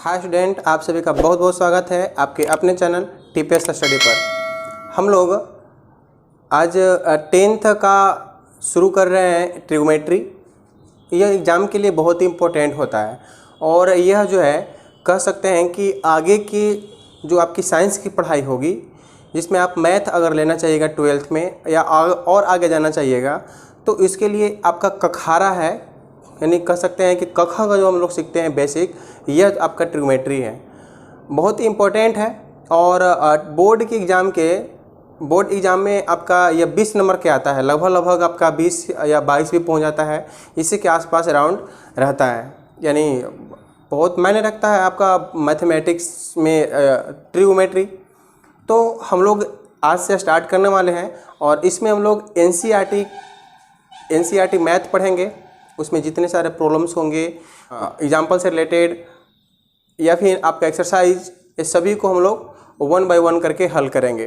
Hi student, आप सभी का बहुत बहुत स्वागत है आपके अपने चैनल टीपीएस स्टडी पर। हम लोग आज 10th का शुरू कर रहे हैं ट्रिग्नोमेट्री। यह एग्ज़ाम के लिए बहुत ही इम्पोर्टेंट होता है और यह जो है कह सकते हैं कि आगे की जो आपकी साइंस की पढ़ाई होगी, जिसमें आप मैथ अगर लेना चाहिएगा 12th में या और आगे जाना चाहिएगा, तो इसके लिए आपका कखारा है, यानी कह सकते हैं कि कखा का जो हम लोग सीखते हैं बेसिक, यह आपका ट्रिग्नोमेट्री है। बहुत ही इम्पोर्टेंट है और बोर्ड एग्ज़ाम में आपका यह 20 नंबर के आता है। लगभग आपका 20 या 22 भी पहुंच जाता है, इसी के आसपास अराउंड रहता है। यानी बहुत मायने रखता है आपका मैथमेटिक्स में ट्रिग्नोमेट्री। तो हम लोग आज से स्टार्ट करने वाले हैं और इसमें हम लोग एनसीईआरटी मैथ पढ़ेंगे। उसमें जितने सारे प्रॉब्लम्स होंगे एग्जाम्पल से रिलेटेड या फिर आपका एक्सरसाइज, ये सभी को हम लोग 1 बाय 1 करके हल करेंगे।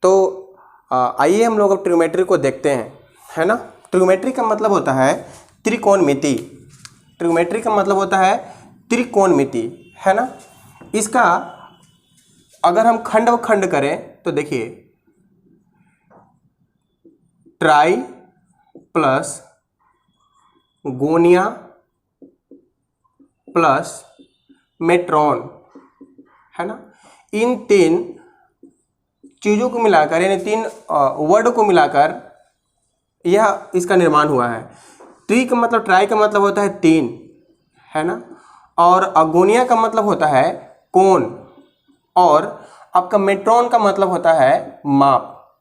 तो आइए हम लोग अब ट्रिग्नोमेट्री को देखते हैं, है ना। ट्रिग्नोमेट्री का मतलब होता है त्रिकोणमिति। ट्रिग्नोमेट्री का मतलब होता है त्रिकोणमिति, है ना। इसका अगर हम खंड व खंड करें तो देखिए, ट्राई प्लस गोनिया प्लस मेट्रॉन, है ना। इन तीन चीज़ों को मिलाकर, यानी तीन वर्ड को मिलाकर यह इसका निर्माण हुआ है। ट्राई का मतलब होता है तीन, है ना। और अगोनिया का मतलब होता है कोण, और आपका मेट्रॉन का मतलब होता है माप।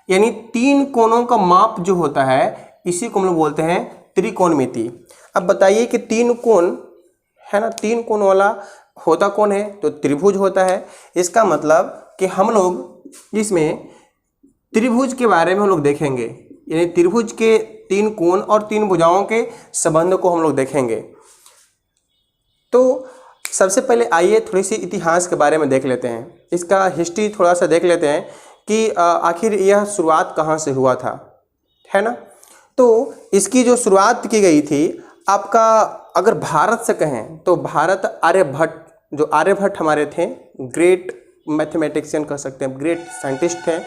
यानी तीन कोणों का माप जो होता है, इसी को हम लोग बोलते हैं त्रिकोणमिति। अब बताइए कि तीन कोण, है ना, तीन कोण वाला होता कौन है, तो त्रिभुज होता है। इसका मतलब कि हम लोग इसमें त्रिभुज के बारे में हम लोग देखेंगे, यानी त्रिभुज के तीन कोण और तीन भुजाओं के संबंध को हम लोग देखेंगे। तो सबसे पहले आइए थोड़ी सी इतिहास के बारे में देख लेते हैं, इसका हिस्ट्री थोड़ा सा देख लेते हैं कि आखिर यह शुरुआत कहाँ से हुआ था, है ना। तो इसकी जो शुरुआत की गई थी, आपका अगर भारत से कहें तो भारत आर्यभट्ट हमारे थे, ग्रेट मैथमेटिशियन कह सकते हैं, ग्रेट साइंटिस्ट थे।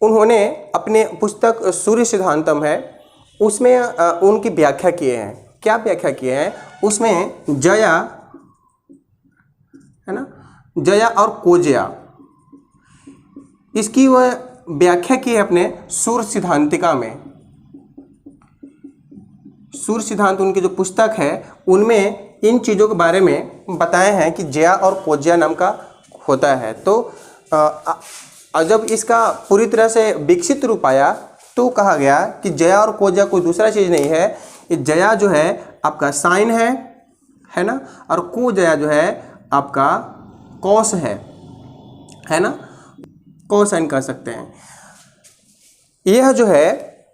उन्होंने अपने पुस्तक सूर्य सिद्धांतम है, उसमें उनकी व्याख्या किए हैं। क्या व्याख्या किए हैं उसमें? जया, है ना, जया और कोजया, इसकी वह व्याख्या की है अपने सूर्य सिद्धांतिका में। सूर्य सिद्धांत उनकी जो पुस्तक है, उनमें इन चीज़ों के बारे में बताए हैं कि जया और कोजया नाम का होता है। तो जब इसका पूरी तरह से विकसित रूप आया तो कहा गया कि जया और कोजया कोई दूसरा चीज़ नहीं है। ये जया जो है आपका साइन है ना, और कोजया जो है आपका कॉस है ना, कोसाइन कह सकते हैं। यह जो है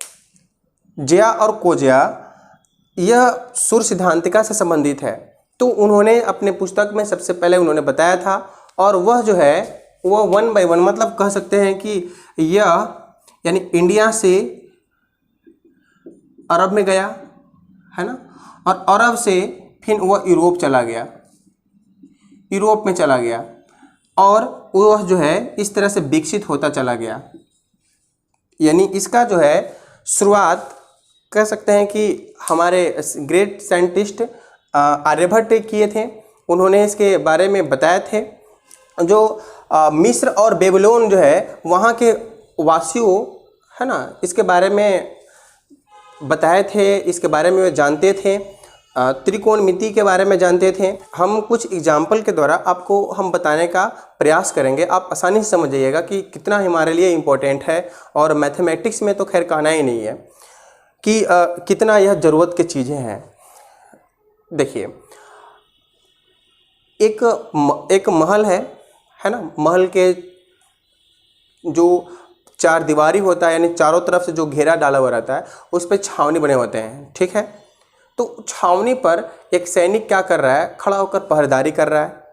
जया और कोजया, यह सूर्य सिद्धांतिका से संबंधित है। तो उन्होंने अपने पुस्तक में सबसे पहले उन्होंने बताया था, और वह जो है वह 1 बाय 1, मतलब कह सकते हैं कि यह यानी इंडिया से अरब में गया, है ना, और अरब से फिर वह यूरोप में चला गया और वह जो है इस तरह से विकसित होता चला गया। यानी इसका जो है शुरुआत कह सकते हैं कि हमारे ग्रेट साइंटिस्ट आर्यभट्ट किए थे। उन्होंने इसके बारे में बताए थे। जो मिस्र और बेबीलोन जो है, वहाँ के वासियों, है ना, इसके बारे में बताए थे, इसके बारे में वे जानते थे, त्रिकोणमिति के बारे में जानते थे। हम कुछ एग्जाम्पल के द्वारा आपको हम बताने का प्रयास करेंगे, आप आसानी से समझ जाइएगा कि कितना हमारे लिए इम्पोर्टेंट है। और मैथमेटिक्स में तो खैर कहना ही नहीं है कि कितना यह ज़रूरत की चीज़ें हैं। देखिए, एक महल है ना, महल के जो चार दीवारी होता है, यानी चारों तरफ से जो घेरा डाला हुआ रहता है, उस पर छावनी बने होते हैं, ठीक है। तो छावनी पर एक सैनिक क्या कर रहा है, खड़ा होकर पहरेदारी कर रहा है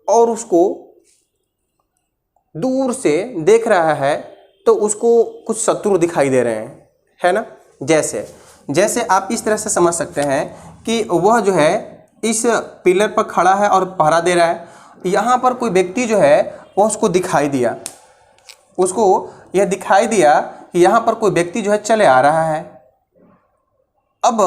और उसको दूर से देख रहा है, तो उसको कुछ शत्रु दिखाई दे रहे हैं, है ना। जैसे आप इस तरह से समझ सकते हैं कि वह जो है इस पिलर पर खड़ा है और पहरा दे रहा है। यहाँ पर कोई व्यक्ति जो है वो उसको दिखाई दिया, उसको यह दिखाई दिया कि यहाँ पर कोई व्यक्ति जो है चले आ रहा है। अब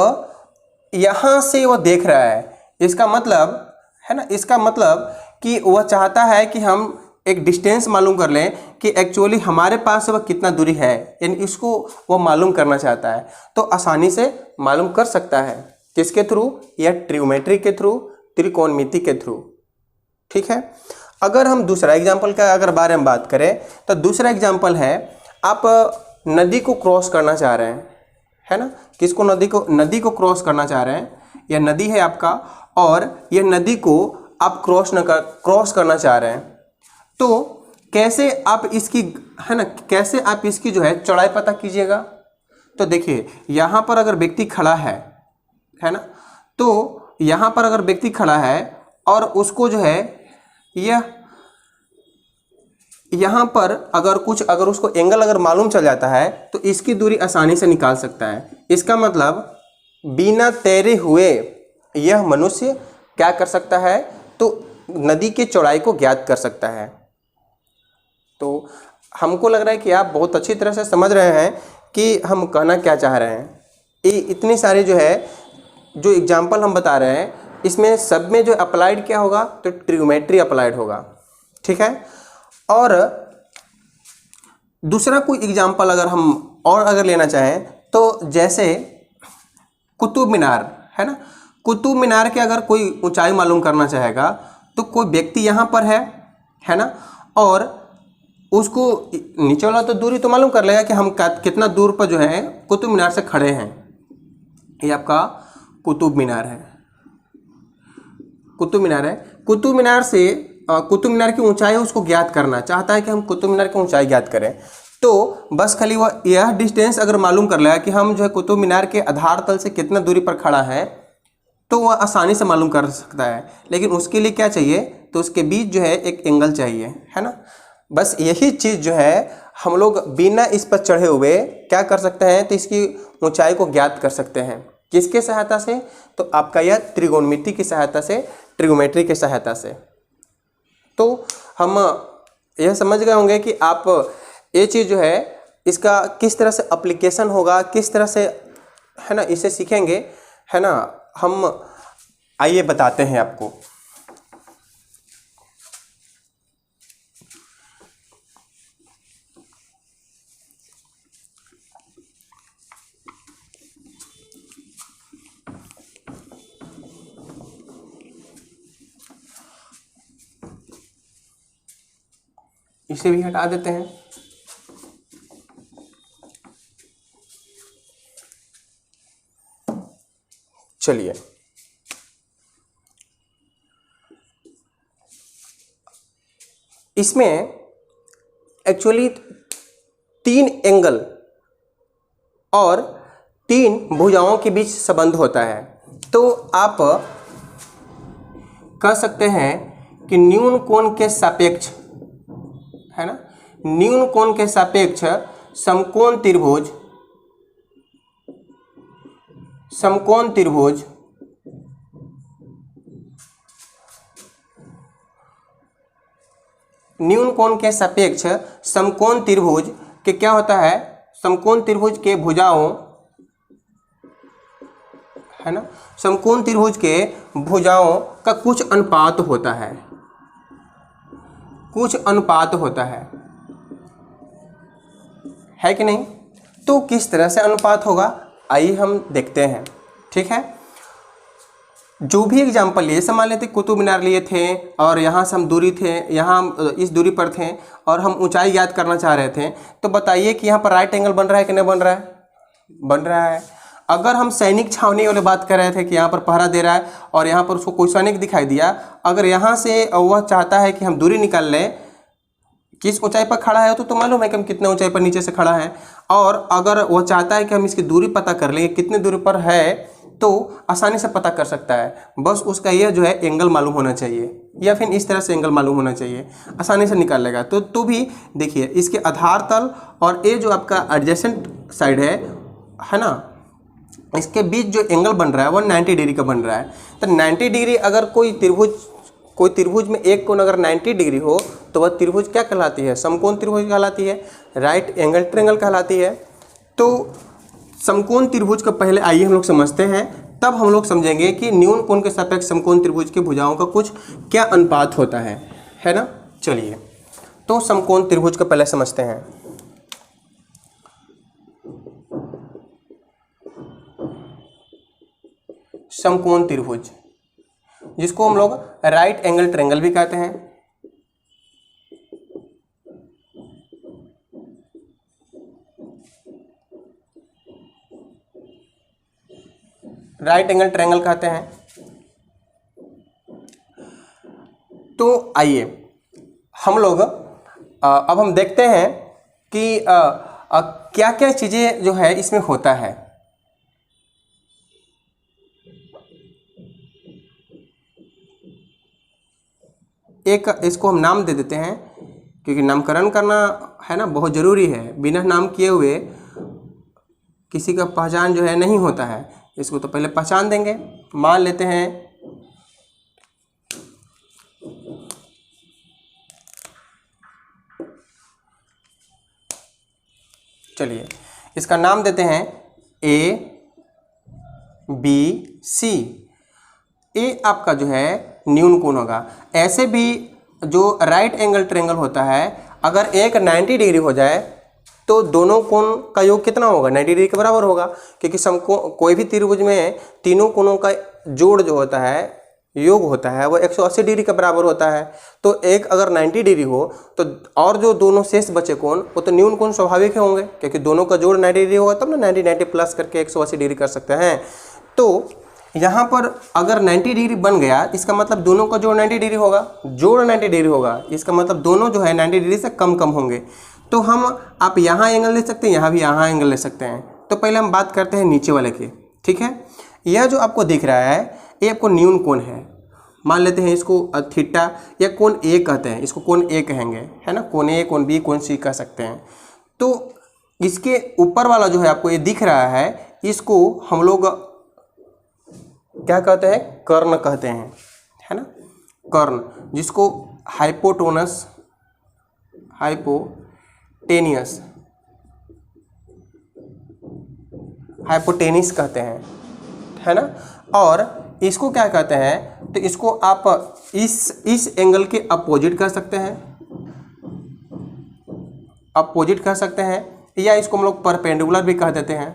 यहाँ से वो देख रहा है, इसका मतलब है ना, इसका मतलब कि वह चाहता है कि हम एक डिस्टेंस मालूम कर लें कि एक्चुअली हमारे पास से वह कितना दूरी है, यानी इसको वो मालूम करना चाहता है। तो आसानी से मालूम कर सकता है, किसके थ्रू? या ट्रिग्नोमेट्री के थ्रू, त्रिकोणमिति के थ्रू। ठीक है। अगर हम दूसरा एग्जाम्पल का अगर बारे में बात करें तो दूसरा एग्जाम्पल है, आप नदी को क्रॉस करना चाह रहे हैं, है ना, किसको? नदी को क्रॉस करना चाह रहे हैं। यह नदी है आपका और यह नदी को आप क्रॉस करना चाह रहे हैं। तो कैसे आप इसकी, है ना, कैसे आप इसकी जो है चौड़ाई पता कीजिएगा? तो देखिए यहाँ पर अगर व्यक्ति खड़ा है ना, तो यहाँ पर अगर व्यक्ति खड़ा है और उसको जो है यह यहाँ पर अगर उसको एंगल अगर मालूम चल जाता है तो इसकी दूरी आसानी से निकाल सकता है। इसका मतलब बिना तैरे हुए यह मनुष्य क्या कर सकता है? तो नदी की चौड़ाई को ज्ञात कर सकता है। तो हमको लग रहा है कि आप बहुत अच्छी तरह से समझ रहे हैं कि हम कहना क्या चाह रहे हैं। ये इतने सारे जो है जो एग्जाम्पल हम बता रहे हैं, इसमें सब में जो अप्लाइड क्या होगा? तो ट्रिग्नोमेट्री अप्लाइड होगा। ठीक है। और दूसरा कोई एग्जाम्पल अगर हम अगर लेना चाहें तो जैसे कुतुब मीनार, है ना, कुतुब मीनार के अगर कोई ऊंचाई मालूम करना चाहेगा तो कोई व्यक्ति यहाँ पर है ना, और उसको नीचे वाला तो दूरी तो मालूम कर लेगा कि हम कितना दूर पर जो है कुतुब मीनार से खड़े हैं। ये आपका कुतुब मीनार है, कुतुब मीनार है। कुतुब मीनार से कुतुब मीनार की ऊंचाई उसको ज्ञात करना चाहता है कि हम कुतुब मीनार की ऊंचाई ज्ञात करें। तो बस खाली वह यह डिस्टेंस अगर मालूम कर लेगा कि हम जो है कुतुब मीनार के आधार तल से कितना दूरी पर खड़ा है, तो वह आसानी से मालूम कर सकता है। लेकिन उसके लिए क्या चाहिए? तो उसके बीच जो है एक एंगल चाहिए, है ना। बस यही चीज़ जो है हम लोग बिना इस पर चढ़े हुए क्या कर सकते हैं? तो इसकी ऊंचाई को ज्ञात कर सकते हैं। किसके सहायता से? तो आपका यह त्रिकोणमिति की सहायता से, ट्रिग्नोमेट्री की सहायता से। तो हम यह समझ गए होंगे कि आप ये चीज़ जो है इसका किस तरह से एप्लीकेशन होगा, किस तरह से, है ना, इसे सीखेंगे, है ना। हम आइए बताते हैं आपको। इसे भी हटा देते हैं। चलिए, इसमें एक्चुअली 3 एंगल और 3 भुजाओं के बीच संबंध होता है। तो आप कह सकते हैं कि न्यून कोण के सापेक्ष, है ना, न्यून कोण के सापेक्ष समकोण त्रिभुज, समकोण त्रिभुज न्यून कोण के सापेक्ष समकोण त्रिभुज के क्या होता है? समकोण त्रिभुज के भुजाओं, है ना, समकोण त्रिभुज के भुजाओं का कुछ अनुपात होता है, कुछ अनुपात होता है कि नहीं? तो किस तरह से अनुपात होगा आइए हम देखते हैं। ठीक है। जो भी एग्जाम्पल लिए, मान लेते कुतुब मीनार लिए थे और यहाँ से हम दूरी थे, यहाँ इस दूरी पर थे और हम ऊंचाई याद करना चाह रहे थे, तो बताइए कि यहाँ पर राइट एंगल बन रहा है कि नहीं बन रहा है? बन रहा है। अगर हम सैनिक छावनी वाले बात कर रहे थे कि यहाँ पर पहरा दे रहा है और यहाँ पर उसको कोई सैनिक दिखाई दिया, अगर यहाँ से वह चाहता है कि हम दूरी निकाल लें किस ऊंचाई पर खड़ा है, तो मालूम है कि हम कितने ऊंचाई पर नीचे से खड़ा है, और अगर वह चाहता है कि हम इसकी दूरी पता कर लें कितने दूरी पर है, तो आसानी से पता कर सकता है। बस उसका यह जो है एंगल मालूम होना चाहिए या फिर इस तरह से एंगल मालूम होना चाहिए, आसानी से निकाल लेगा। तो भी देखिए इसके आधार तल और ये जो आपका एडजेसेंट साइड है ना, इसके बीच जो एंगल बन रहा है वो 90 डिग्री का बन रहा है। तो 90 डिग्री अगर कोई त्रिभुज में एक कोण अगर 90 डिग्री हो तो वह त्रिभुज क्या कहलाती है? समकोण त्रिभुज कहलाती है, राइट एंगल ट्रायंगल कहलाती है। तो समकोण त्रिभुज का पहले आइए हम लोग समझते हैं, तब हम लोग समझेंगे कि न्यून कोण के सापेक्ष समकोण त्रिभुज की भुजाओं का कुछ क्या अनुपात होता है ना। चलिए तो समकोण त्रिभुज को पहले समझते हैं। समकोण त्रिभुज जिसको हम लोग राइट एंगल ट्रायंगल भी कहते हैं। राइट एंगल ट्रायंगल कहते हैं। तो आइए हम लोग अब हम देखते हैं कि क्या क्या चीज़ें जो है इसमें होता है। एक इसको हम नाम दे देते हैं क्योंकि नामकरण करना है ना बहुत ज़रूरी है। बिना नाम किए हुए किसी का पहचान जो है नहीं होता है। इसको तो पहले पहचान देंगे। मान लेते हैं चलिए इसका नाम देते हैं ए बी सी। ए आपका जो है न्यून कोण होगा। ऐसे भी जो राइट एंगल ट्रायंगल होता है अगर एक 90 डिग्री हो जाए तो दोनों कोण का योग कितना होगा? 90 डिग्री के बराबर होगा, क्योंकि कोई भी त्रिभुज में तीनों कोणों का जोड़ जो होता है योग होता है वो 180 डिग्री के बराबर होता है। तो एक अगर 90 डिग्री हो तो और जो दोनों शेष बचे कोण वो तो न्यून कोण स्वाभाविक होंगे, क्योंकि दोनों का जोड़ 90 डिग्री होगा तब ना 90 प्लस करके 180 डिग्री कर सकते हैं। तो यहाँ पर अगर 90 डिग्री बन गया इसका मतलब दोनों का जोड़ 90 डिग्री होगा, जोड़ 90 डिग्री होगा इसका मतलब दोनों जो है 90 डिग्री से कम होंगे। तो हम आप यहाँ एंगल ले सकते हैं, यहाँ भी यहाँ एंगल ले सकते हैं। तो पहले हम बात करते हैं नीचे वाले की, ठीक है। यह जो आपको दिख रहा है ये आपको न्यून कोण है। मान लेते हैं इसको थीटा या कोण ए कहते हैं, इसको कोण ए कहेंगे, है ना। कोण ए, कोण बी, कोण सी कह सकते हैं। तो इसके ऊपर वाला जो है आपको ये दिख रहा है इसको हम लोग क्या कहते हैं? कर्ण कहते हैं, है ना। कर्ण जिसको हाइपोटेनिस कहते हैं, है ना। और इसको क्या कहते हैं? तो इसको आप इस एंगल के अपोजिट कह सकते हैं, अपोजिट कह सकते हैं, या इसको हम लोग परपेंडिकुलर भी कह देते हैं,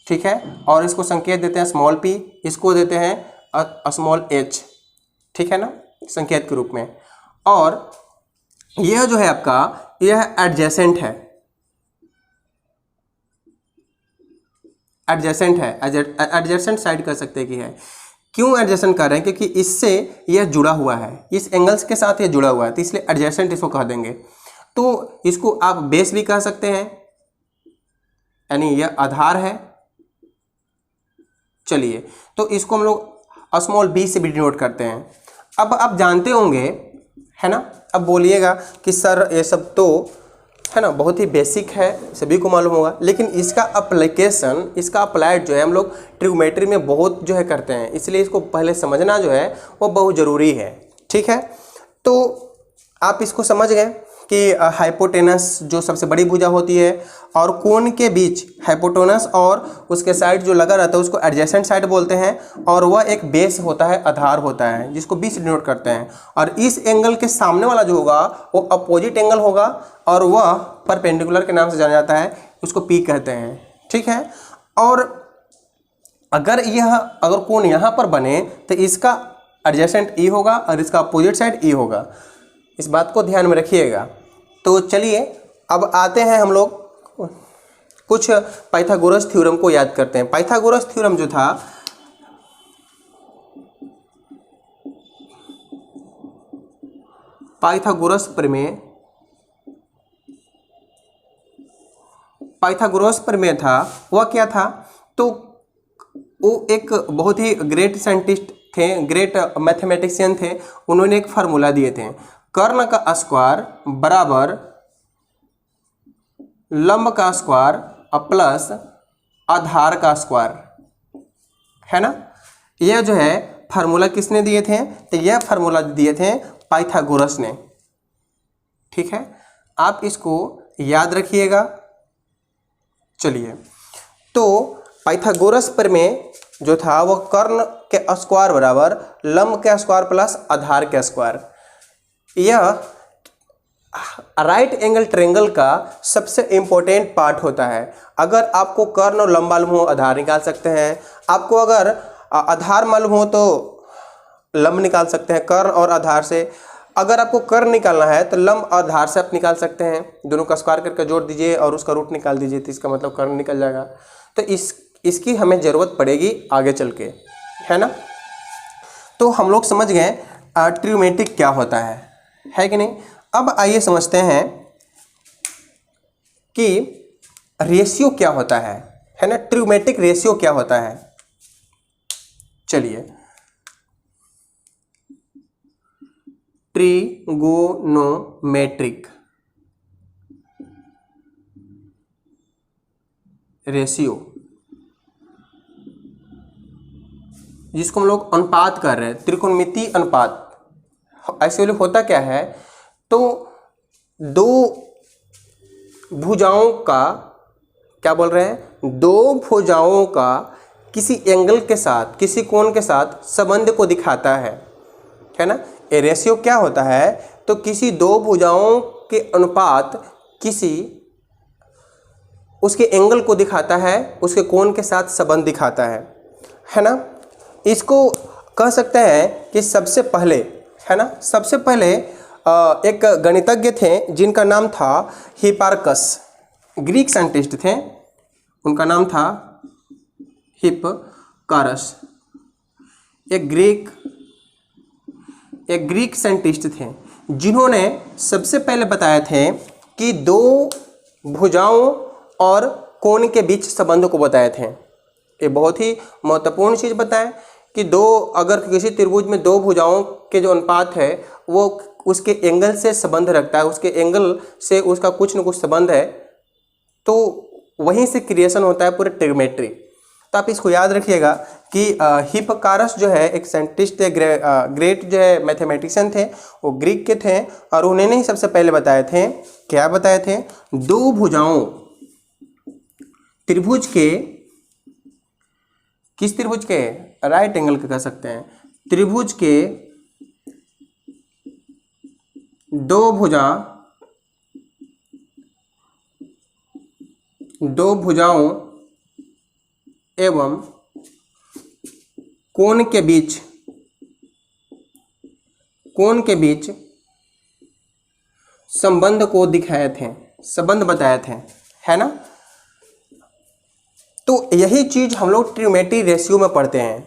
ठीक है। और इसको संकेत देते हैं स्मॉल p, इसको देते हैं स्मॉल h, ठीक है ना, संकेत के रूप में। और यह जो है आपका यह एडजेसेंट है, एडजेसेंट साइड कर सकते हैं कि है। क्यों एडजेसेंट कर रहे हैं? क्योंकि इससे यह जुड़ा हुआ है, इस एंगल्स के साथ यह जुड़ा हुआ है, तो इसलिए एडजेसेंट इसको कह देंगे। तो इसको आप बेस भी कह सकते हैं, यानी यह आधार है। चलिए तो इसको हम लोग स्मॉल b से भी डिनोट करते हैं। अब आप जानते होंगे, है ना। अब बोलिएगा कि सर ये सब तो है ना बहुत ही बेसिक है, सभी को मालूम होगा, लेकिन इसका अप्लीकेशन, इसका अप्लाइड जो है हम लोग ट्रिग्नोमेट्री में बहुत जो है करते हैं, इसलिए इसको पहले समझना जो है वो बहुत ज़रूरी है, ठीक है। तो आप इसको समझ गए कि हाइपोटेनस जो सबसे बड़ी भुजा होती है और कोण के बीच हाइपोटेनस और उसके साइड जो लगा रहता है उसको एडजेसेंट साइड बोलते हैं, और वह एक बेस होता है, आधार होता है, जिसको बी से डिनोट करते हैं। और इस एंगल के सामने वाला जो होगा वो अपोजिट एंगल होगा और वह परपेंडिकुलर के नाम से जाना जाता है, उसको पी कहते हैं, ठीक है। और अगर कोण यहाँ पर बने तो इसका एडजेसेंट ई होगा और इसका अपोजिट साइड ई होगा, इस बात को ध्यान में रखिएगा। तो चलिए अब आते हैं हम लोग कुछ पाइथागोरस थ्योरम को याद करते हैं। पाइथागोरस थ्योरम जो था पाइथागोरस प्रमेय था, वह क्या था? तो वो एक बहुत ही ग्रेट साइंटिस्ट थे, ग्रेट मैथमेटिशियन थे। उन्होंने एक फार्मूला दिए थे, कर्ण का स्क्वायर बराबर लंब का स्क्वायर प्लस आधार का स्क्वायर, है ना। यह जो है फार्मूला किसने दिए थे, तो यह फार्मूला दिए थे पाइथागोरस ने। ठीक है, आप इसको याद रखिएगा। चलिए, तो पाइथागोरस पर में जो था वो कर्ण के स्क्वायर बराबर लंब के स्क्वायर प्लस आधार के स्क्वायर। यह राइट एंगल ट्रायंगल का सबसे इंपॉर्टेंट पार्ट होता है। अगर आपको कर्ण और लंब मालूम हो आधार निकाल सकते हैं, आपको अगर आधार मालूम हो तो लंब निकाल सकते हैं कर्ण और आधार से। अगर आपको कर्ण निकालना है तो लंब और आधार से आप निकाल सकते हैं, दोनों का स्क्वायर करके जोड़ दीजिए और उसका रूट निकाल दीजिए, तो इसका मतलब कर्ण निकल जाएगा। तो इसकी हमें ज़रूरत पड़ेगी आगे चल के, है ना। तो हम लोग समझ गए ट्रिग्नोमेट्रिक क्या होता है कि नहीं। अब आइए समझते हैं कि रेशियो क्या होता है ना, ट्रिग्नोमेट्रिक रेशियो क्या होता है। चलिए, ट्रिगोनोमेट्रिक रेशियो, जिसको हम लोग अनुपात कर रहे हैं, त्रिकोणमितीय अनुपात। एक्चुअली होता क्या है, तो दो भुजाओं का, क्या बोल रहे हैं, दो भुजाओं का किसी एंगल के साथ, किसी कोण के साथ संबंध को दिखाता है ना। ये रेशियो क्या होता है, तो किसी दो भुजाओं के अनुपात किसी उसके एंगल को दिखाता है, उसके कोण के साथ संबंध दिखाता है ना। इसको कह सकते हैं कि सबसे पहले, है ना, सबसे पहले एक गणितज्ञ थे जिनका नाम था हिपार्कस, ग्रीक साइंटिस्ट थे, उनका नाम था हिप्पारकस। एक ग्रीक साइंटिस्ट थे जिन्होंने सबसे पहले बताए थे कि दो भुजाओं और कोण के बीच संबंध को बताए थे। ये बहुत ही महत्वपूर्ण चीज़ बताए कि अगर किसी त्रिभुज में दो भुजाओं के जो अनुपात है वो उसके एंगल से संबंध रखता है, उसके एंगल से उसका कुछ न कुछ संबंध है, तो वहीं से क्रिएशन होता है पूरे ट्रिग्नोमेट्री। तो आप इसको याद रखिएगा कि हिप्पारकस जो है एक साइंटिस्ट, ग्रेट जो है मैथमेटिशियन थे, वो ग्रीक के थे, और उन्होंने ही सबसे पहले बताए थे, क्या बताए थे, दो भुजाओं त्रिभुज के, किस त्रिभुज के, राइट एंगल के कह सकते हैं, त्रिभुज के दो भुजाओं एवं कोण के बीच संबंध को दिखाए थे, संबंध बताए थे, है ना। तो यही चीज हम लोग ट्रिग्नोमेट्रिक रेशियो में पढ़ते हैं।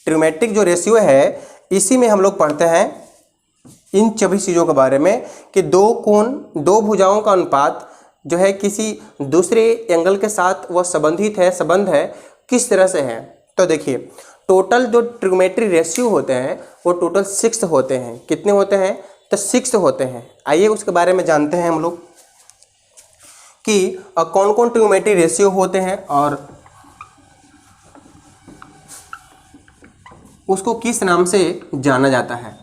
ट्रिग्नोमेट्रिक जो रेशियो है इसी में हम लोग पढ़ते हैं इन सभी चीज़ों के बारे में कि दो भुजाओं का अनुपात जो है किसी दूसरे एंगल के साथ वह संबंध है किस तरह से है। तो देखिए, टोटल जो ट्रिग्नोमेट्रिक रेशियो होते हैं वो टोटल 6 होते हैं। कितने होते हैं, तो 6 होते हैं। आइए उसके बारे में जानते हैं हम लोग कि कौन कौन ट्रिग्नोमेट्रिक रेशियो होते हैं और उसको किस नाम से जाना जाता है।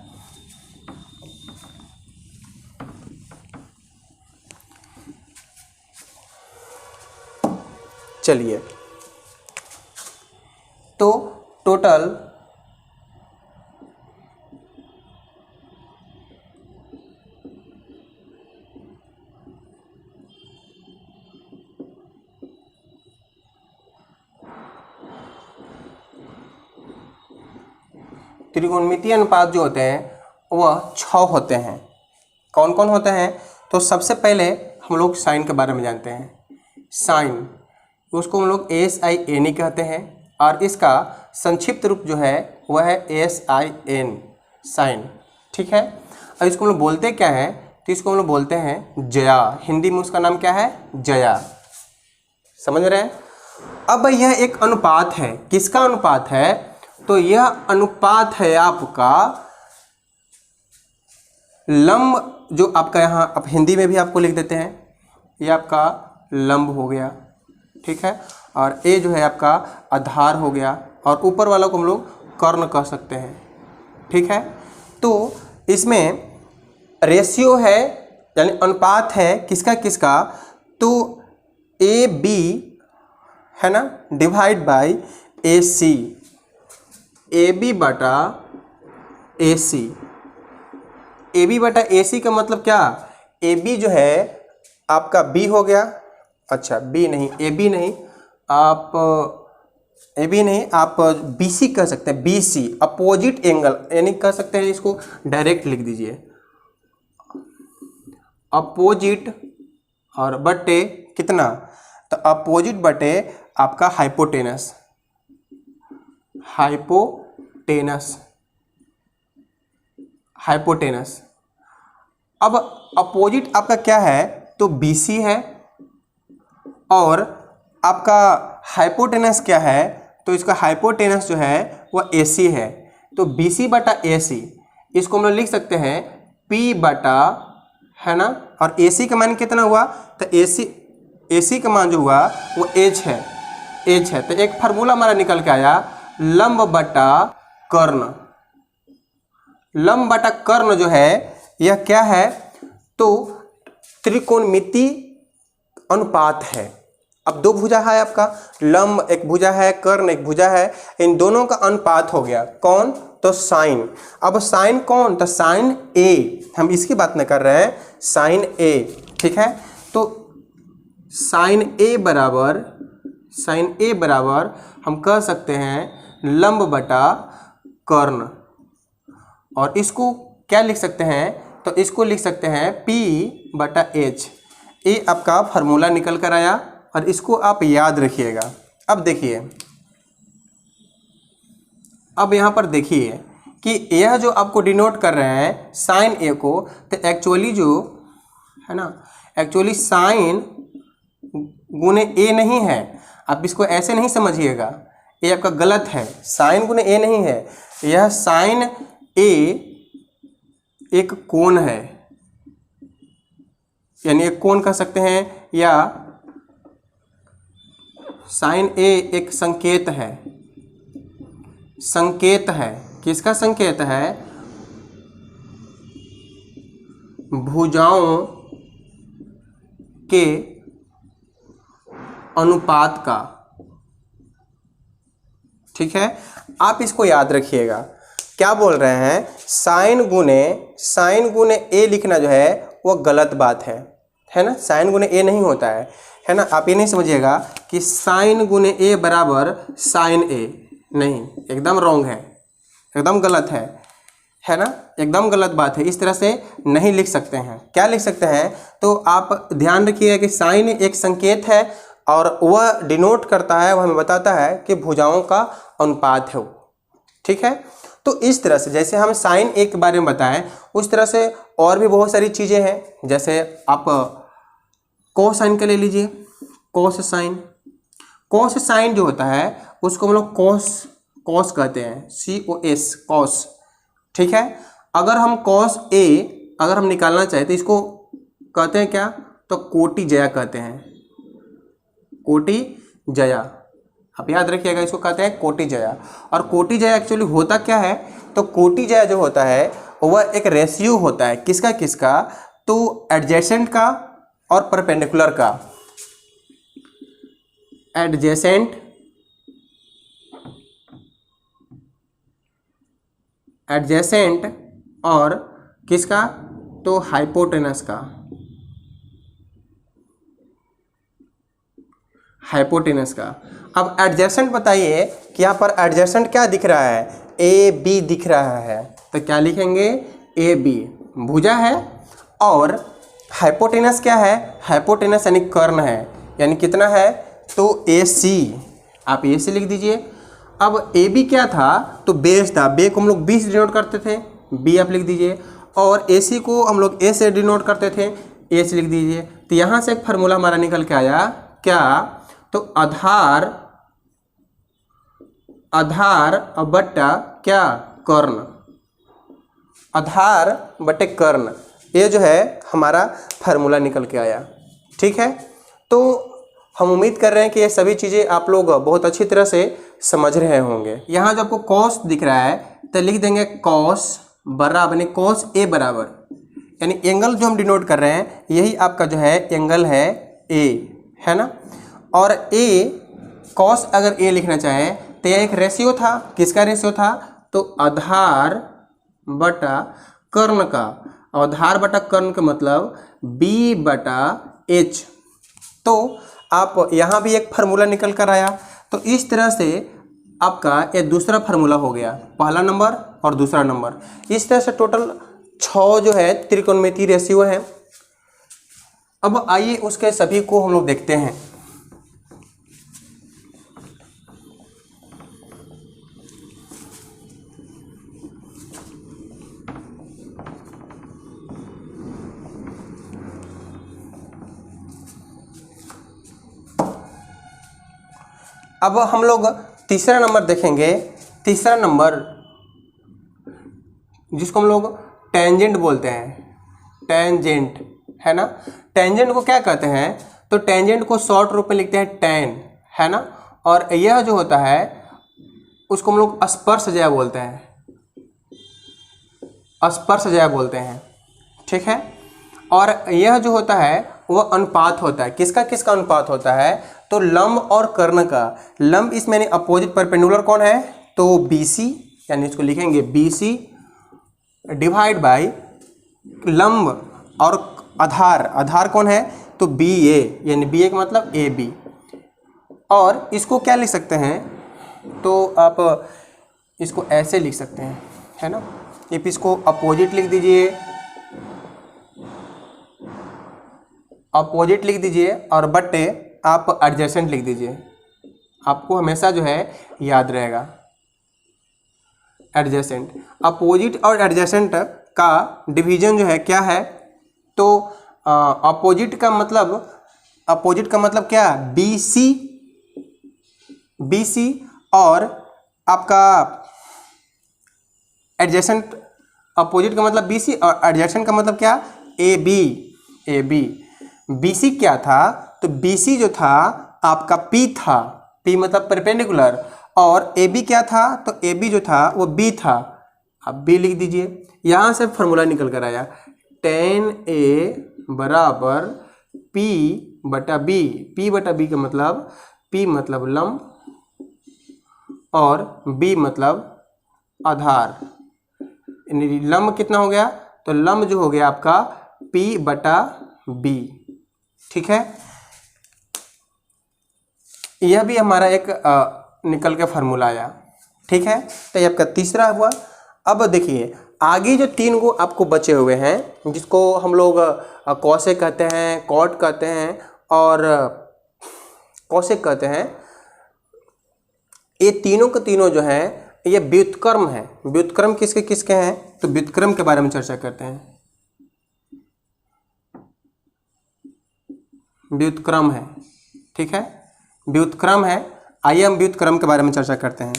चलिए, तो टोटल त्रिकोणमितीय अनुपात जो होते हैं वह 6 होते हैं। कौन कौन होते हैं, तो सबसे पहले हम लोग साइन के बारे में जानते हैं। साइन, उसको हम लोग SIN कहते हैं, और इसका संक्षिप्त रूप जो है वह है SIN, साइन। ठीक है, और इसको हम लोग बोलते क्या है, तो इसको हम लोग बोलते हैं जया। हिंदी में उसका नाम क्या है, जया। समझ रहे हैं। अब यह एक अनुपात है, किसका अनुपात है, तो यह अनुपात है आपका लंब, जो आपका यहाँ आप हिंदी में भी आपको लिख देते हैं, यह आपका लंब हो गया, ठीक है, और ए जो है आपका आधार हो गया, और ऊपर वाला को हम लोग कर्ण कह सकते हैं, ठीक है। तो इसमें रेशियो है यानी अनुपात है किसका किसका, तो ए बी है ना divide by A C, A B बटा ए सी। ए बी बटा ए सी का मतलब क्या, ए बी जो है आपका बी हो गया, अच्छा बी नहीं, ए बी नहीं, आप ए बी नहीं, आप बी सी कह सकते हैं, बी सी अपोजिट एंगल, यानी कह सकते हैं इसको डायरेक्ट लिख दीजिए, अपोजिट और बटे कितना, तो अपोजिट बटे आपका हाइपोटेनस, हाइपोटेनस, हाइपोटेनस। अब अपोजिट आपका क्या है, तो BC है, और आपका हाइपोटेनस क्या है, तो इसका हाइपोटेनस जो है वह AC है, तो BC बटा AC, इसको हम लोग लिख सकते हैं P बटा, है ना, और AC का मान कितना हुआ, तो AC का मान जो हुआ वो H है, H है। तो एक फार्मूला हमारा निकल के आया, लंब बटा कर्ण, लंब बटा कर्ण जो है यह क्या है, तो त्रिकोणमिति अनुपात है। अब दो भुजा है आपका, लंब एक भुजा है, कर्ण एक भुजा है, इन दोनों का अनुपात हो गया कौन, तो साइन। अब साइन कौन, तो साइन ए, हम इसकी बात नहीं कर रहे हैं, साइन ए, ठीक है। तो साइन ए बराबर हम कह सकते हैं लंब बटा कर्ण, और इसको क्या लिख सकते हैं, तो इसको लिख सकते हैं P बटा H। ये आपका फार्मूला निकल कर आया, और इसको आप याद रखिएगा। अब देखिए, अब यहाँ पर देखिए कि यह जो आपको डिनोट कर रहे हैं साइन ए को, तो एक्चुअली जो है ना, एक्चुअली साइन गुने ए नहीं है, आप इसको ऐसे नहीं समझिएगा, ये आपका गलत है, साइन गुने ए नहीं है, यह साइन ए एक कोण है, यानी एक कोण कह सकते हैं, या साइन ए एक संकेत है, संकेत है, किसका संकेत है, भुजाओं के अनुपात का, ठीक है। आप इसको याद रखिएगा, क्या बोल रहे हैं, साइन गुने ए लिखना जो है वो गलत बात है ना, साइन गुने ए नहीं होता है ना। आप ये नहीं समझिएगा कि साइन गुने ए बराबर साइन ए, नहीं, एकदम रॉन्ग है, एकदम गलत है ना, एकदम गलत बात है, इस तरह से नहीं लिख सकते हैं। क्या लिख सकते हैं, तो आप ध्यान रखिएगा कि साइन एक संकेत है, और वह डिनोट करता है, वह हमें बताता है कि भुजाओं का अनुपात है वो, ठीक है। तो इस तरह से जैसे हम साइन ए के बारे में बताएं, उस तरह से और भी बहुत सारी चीज़ें हैं, जैसे आप कोसाइन का ले लीजिए, कोस साइन जो होता है उसको हम लोग कॉस कहते हैं, COS, कॉस, ठीक है। अगर हम कॉस ए अगर हम निकालना चाहें तो इसको कहते हैं क्या, तो कोटि जया कहते हैं, कोटि जया, आप याद रखिएगा, इसको कहते हैं कोटि जया। और कोटि जया एक्चुअली होता क्या है, तो कोटि जया जो होता है वह एक रेशियो होता है, किसका किसका, तो एडजेसेंट का और परपेंडिकुलर का, एडजेसेंट और किसका, तो हाइपोटेनस का, हाइपोटेनस का। अब एडजेसेंट बताइए कि यहाँ पर एडजेसेंट क्या दिख रहा है, ए बी दिख रहा है, तो क्या लिखेंगे, ए बी भुजा है, और हाइपोटेनस क्या है, हाइपोटेनस यानी कर्ण है, यानी कितना है, तो ए सी, आप ए सी लिख दीजिए। अब ए बी क्या था, तो बेस था, बे को हम लोग बी से डिनोट करते थे, बी आप लिख दीजिए, और ए सी को हम लोग ए से डिनोट करते थे, ए से लिख दीजिए। तो यहाँ से एक फार्मूला हमारा निकल के आया क्या, तो आधार बट्टा क्या, कर्ण, आधार बटे कर्ण, ये जो है हमारा फार्मूला निकल के आया, ठीक है। तो हम उम्मीद कर रहे हैं कि ये सभी चीज़ें आप लोग बहुत अच्छी तरह से समझ रहे होंगे। यहाँ जो आपको कॉस दिख रहा है तो लिख देंगे कॉस बराबर कॉस ए बराबर, यानी एंगल जो हम डिनोट कर रहे हैं यही आपका जो है एंगल है ए, है ना। और ए कॉस अगर ए लिखना चाहें तो यह एक रेशियो था, किसका रेशियो था, तो आधार बटा कर्ण का। आधार बटा कर्ण का मतलब बी बटा एच। तो आप यहाँ भी एक फार्मूला निकल कर आया, तो इस तरह से आपका ये दूसरा फार्मूला हो गया, पहला नंबर और दूसरा नंबर। इस तरह से टोटल 6 जो है त्रिकोणमितीय रेशियो है। अब आइए उसके सभी को हम लोग देखते हैं। अब हम लोग तीसरा नंबर देखेंगे। तीसरा नंबर जिसको हम लोग टेंजेंट बोलते हैं, टेंजेंट, है ना। टेंजेंट को क्या कहते हैं, तो टेंजेंट को शॉर्ट रूप में लिखते हैं टेन, है ना। और यह जो होता है उसको हम लोग स्पर्शज्या बोलते हैं, स्पर्शज्या बोलते हैं, ठीक है। और यह जो होता है वह अनुपात होता है, किसका किसका अनुपात होता है, तो लंब और कर्ण का। लंब इसमें यानी अपोजिट परपेंडिकुलर कौन है, तो BC, यानी इसको लिखेंगे BC डिवाइड बाय लंब और आधार, आधार कौन है, तो BA, यानी BA का मतलब AB। और इसको क्या लिख सकते हैं, तो आप इसको ऐसे लिख सकते हैं, है ना। if इसको अपोजिट लिख दीजिए, अपोजिट लिख दीजिए और बटे आप एडजेसेंट लिख दीजिए, आपको हमेशा जो है याद रहेगा एडजेसेंट। अपोजिट और एडजेसेंट का डिवीजन जो है क्या है, तो अपोजिट का मतलब क्या, BC, BC और आपका एडजेसेंट, अपोजिट का मतलब BC और एडजेसेंट का मतलब क्या, AB, AB। BC क्या था, तो BC जो था आपका P था, P मतलब परपेंडिकुलर, और AB क्या था, तो AB जो था वो B था, अब B लिख दीजिए। यहाँ से फॉर्मूला निकल कर आया tan A बराबर P बटा B। P बटा B का मतलब P मतलब लंब और B मतलब आधार, यानी लंब कितना हो गया, तो लंब जो हो गया आपका P बटा B, ठीक है। यह भी हमारा एक निकल के फार्मूला आया, ठीक है। तो ये आपका तीसरा हुआ। अब देखिए आगे जो 3 को आपको बचे हुए हैं, जिसको हम लोग कौशिक कहते हैं, कॉट कहते हैं और कौशिक कहते हैं, ये तीनों के तीनों जो है ये व्युत्क्रम है। व्युत्क्रम किसके किसके हैं, तो व्युत्क्रम के बारे में चर्चा करते हैं। व्युत्क्रम है, ठीक है, व्युत्क्रम है। आइए हम व्युत्क्रम के बारे में चर्चा करते हैं।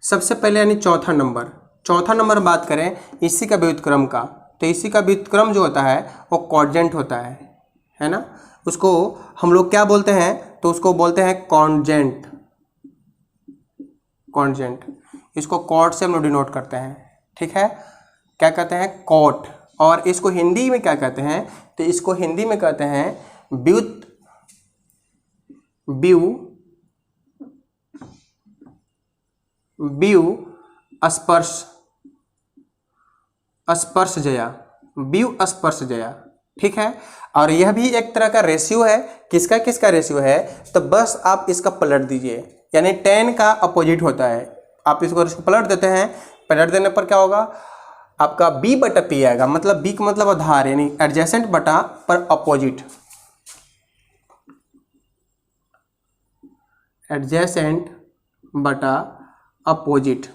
सबसे पहले यानी चौथा नंबर बात करें इसी का व्युत्क्रम का, तो इसी का व्युत्क्रम जो होता है वो कॉन्जेंट होता है ना। उसको हम लोग क्या बोलते हैं, तो उसको बोलते हैं कॉन्जेंट, कॉन्जेंट। इसको कॉट से हम लोग डिनोट करते हैं, ठीक है, क्या कहते हैं, कॉट। और इसको हिंदी में क्या कहते हैं, तो इसको हिंदी में कहते हैं स्पर्शज्या, स्पर्शज्या, ठीक है। और यह भी एक तरह का रेशियो है, किसका किसका रेशियो है, तो बस आप इसका पलट दीजिए, यानी tan का अपोजिट होता है, आप इसको पलट देते हैं, पलट देने पर क्या होगा आपका B बटा P आएगा, मतलब B का मतलब आधार, यानी एडजेसेंट बटा पर अपोजिट, एडजेसेंट बटा अपोजिट।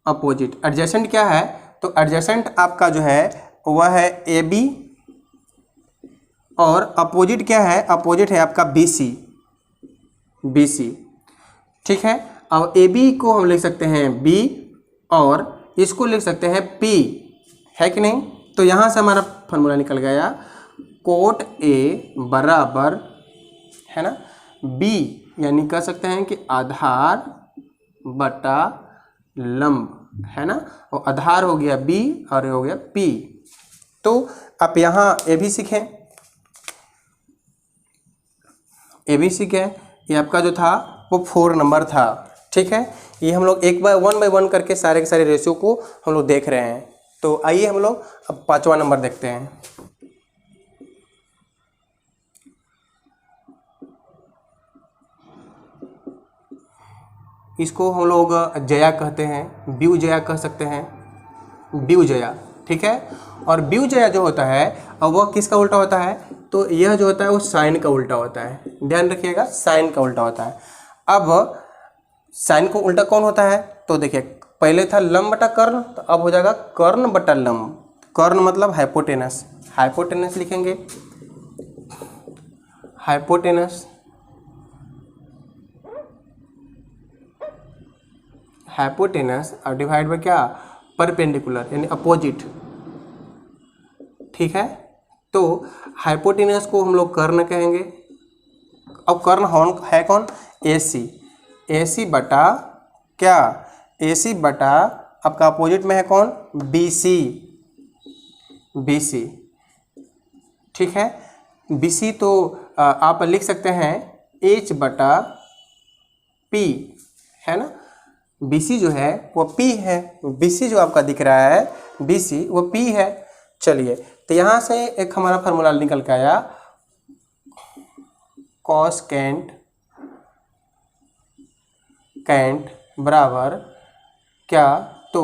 अपोजिट एडजेसेंट क्या है, तो एडजेसेंट आपका जो है वह है AB और अपोजिट क्या है, अपोजिट है आपका BC, ठीक है। अब AB को हम लिख सकते हैं B और इसको लिख सकते हैं P, है कि नहीं, तो यहाँ से हमारा फॉर्मूला निकल गया कोट ए बराबर, है ना, बी, यानी कह सकते हैं कि आधार बटा लंब, है ना, और आधार हो गया बी और ये हो गया पी। तो आप यहाँ ए भी सीखें, ए भी सीखें, ये आपका जो था वो 4 नंबर था, ठीक है। ये हम लोग वन बाय वन करके सारे के सारे रेशियो को हम लोग देख रहे हैं। तो आइए हम लोग अब 5वां नंबर देखते हैं। इसको हम लोग जया कहते हैं, ब्यू जया कह सकते हैं, ब्यू जया, ठीक है। और ब्यू जया जो होता है अब वह किसका उल्टा होता है, तो यह जो होता है वो साइन का उल्टा होता है, ध्यान रखिएगा, साइन का उल्टा होता है। अब साइन को उल्टा कौन होता है, तो देखिए पहले था लंब बटा कर्ण, तो अब हो जाएगा कर्ण बटा लंब। कर्ण मतलब हाइपोटेनस, हाइपोटेनस लिखेंगे, हाइपोटेनस, हाइपोटेनस और डिवाइड बाय क्या, परपेंडिकुलर यानी अपोजिट, ठीक है। तो हाइपोटेनस को हम लोग कर्ण कहेंगे। अब कर्ण है कौन, AC, AC बटा क्या, AC बटा आपका अपोजिट में है कौन, BC, BC, ठीक है। BC तो आप लिख सकते हैं H बटा P, है ना, BC जो है वो P है, BC जो आपका दिख रहा है BC वो P है। चलिए, तो यहाँ से एक हमारा फार्मूला निकल के आया, कॉस कैंट बराबर क्या, तो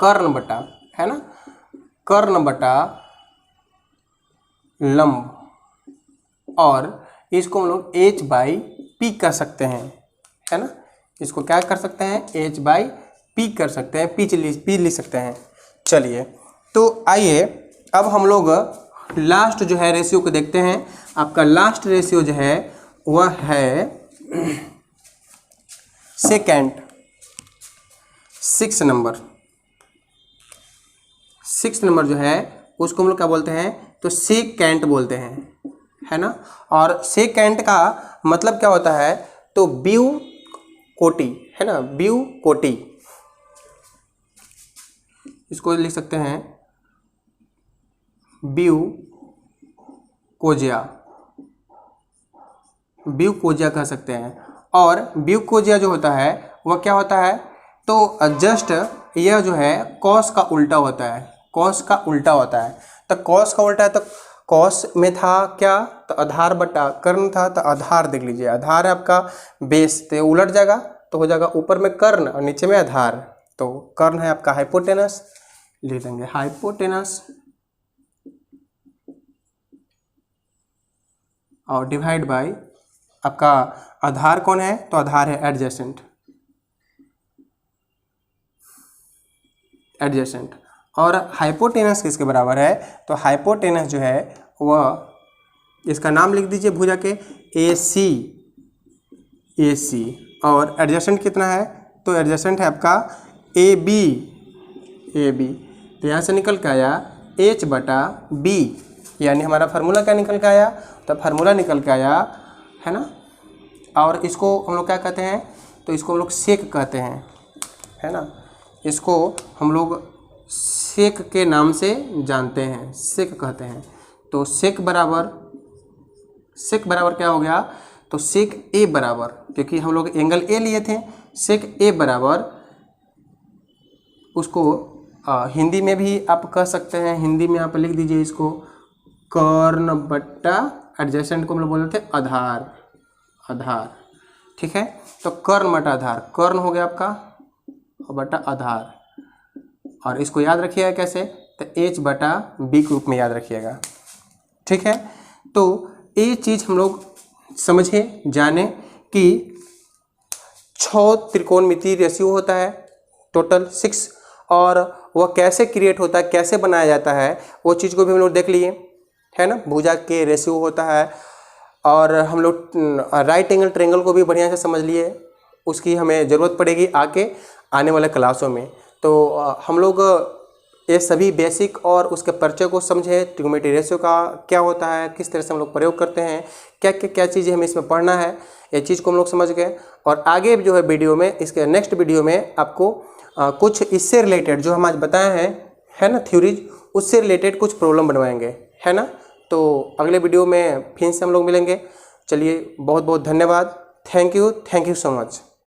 कर्ण बटा, है ना, कर्ण बटा लंब, और इसको हम लोग H बाई P कर सकते हैं, है ना, इसको क्या कर सकते हैं, H बाई P कर सकते हैं, P लिख सकते हैं। चलिए, तो आइए अब हम लोग लास्ट जो है रेशियो को देखते हैं। आपका लास्ट रेशियो जो है वह है सेकेंड, 6 नंबर, 6 नंबर जो है उसको हम लोग क्या बोलते हैं, तो सेकेंट बोलते हैं, है ना। और सेकेंट का मतलब क्या होता है, तो ब्यू कोटि, है ना, ब्यू कोटि, इसको लिख सकते हैं ब्यू कोजिया, ब्यू कोजिया कह सकते हैं। और ब्यू कोजिया जो होता है वह क्या होता है, तो जस्ट यह जो है कॉस का उल्टा होता है, कॉस का उल्टा होता है। तो कॉस का उल्टा है, तो कॉस में था क्या, तो आधार बटा कर्ण था, तो आधार देख लीजिए, आधार है आपका बेस, तो उलट जाएगा, तो हो जाएगा ऊपर में कर्ण और नीचे में आधार, तो कर्ण है आपका हाइपोटेनस, लिख देंगे हाइपोटेनस, और डिवाइड बाय आपका आधार कौन है, तो आधार है एडजेसेंट, एडजेसेंट। और हाइपोटेनस किसके बराबर है, तो हाइपोटेनस जो है वह, इसका नाम लिख दीजिए भुजा के, AC, AC, और एडजेसेंट कितना है, तो एडजेसेंट है आपका AB, AB, तो यहाँ से निकल के आया H बटा B, यानी हमारा फार्मूला क्या निकल के आया, तो फार्मूला निकल के आया, है ना। और इसको हम लोग क्या कहते हैं, तो इसको हम लोग सेक कहते हैं, है ना, इसको हम लोग सेक के नाम से जानते हैं, सेक कहते हैं। तो सेक बराबर क्या हो गया, तो सेक A बराबर, क्योंकि हम लोग एंगल A लिए थे, सेक A बराबर, उसको हिंदी में भी आप कह सकते हैं, हिंदी में आप लिख दीजिए इसको कर्ण बट्टा एडजेसेंट को हम लोग बोलते थे आधार, आधार, ठीक है। तो कर्ण बटा आधार, कर्ण हो गया आपका और बटा आधार, और इसको याद रखिएगा कैसे, तो H बटा B के रूप में याद रखिएगा, ठीक है। तो ये चीज़ हम लोग समझे जाने कि 6 त्रिकोणमितीय रेशियो होता है, टोटल 6, और वह कैसे क्रिएट होता है, कैसे बनाया जाता है, वो चीज़ को भी हम लोग देख लिए, है ना। भुजा के रेशियो होता है, और हम लोग राइट एंगल ट्रायंगल को भी बढ़िया से समझ लिए, उसकी हमें ज़रूरत पड़ेगी आने वाले क्लासों में। तो तो हम लोग ये सभी बेसिक और उसके परिचय को समझे, ट्रिग्नोमेट्री रेशियो का क्या होता है, किस तरह से हम लोग प्रयोग करते हैं, क्या चीज़ें हमें इसमें पढ़ना है, ये चीज़ को हम लोग समझ गए। और आगे जो है वीडियो में, इसके नेक्स्ट वीडियो में आपको कुछ इससे रिलेटेड जो हम आज बताए हैं, है ना, थ्योरीज, उससे रिलेटेड कुछ प्रॉब्लम बनवाएंगे, है ना। तो अगले वीडियो में फिर से हम लोग मिलेंगे। चलिए, बहुत बहुत धन्यवाद। Thank you so much.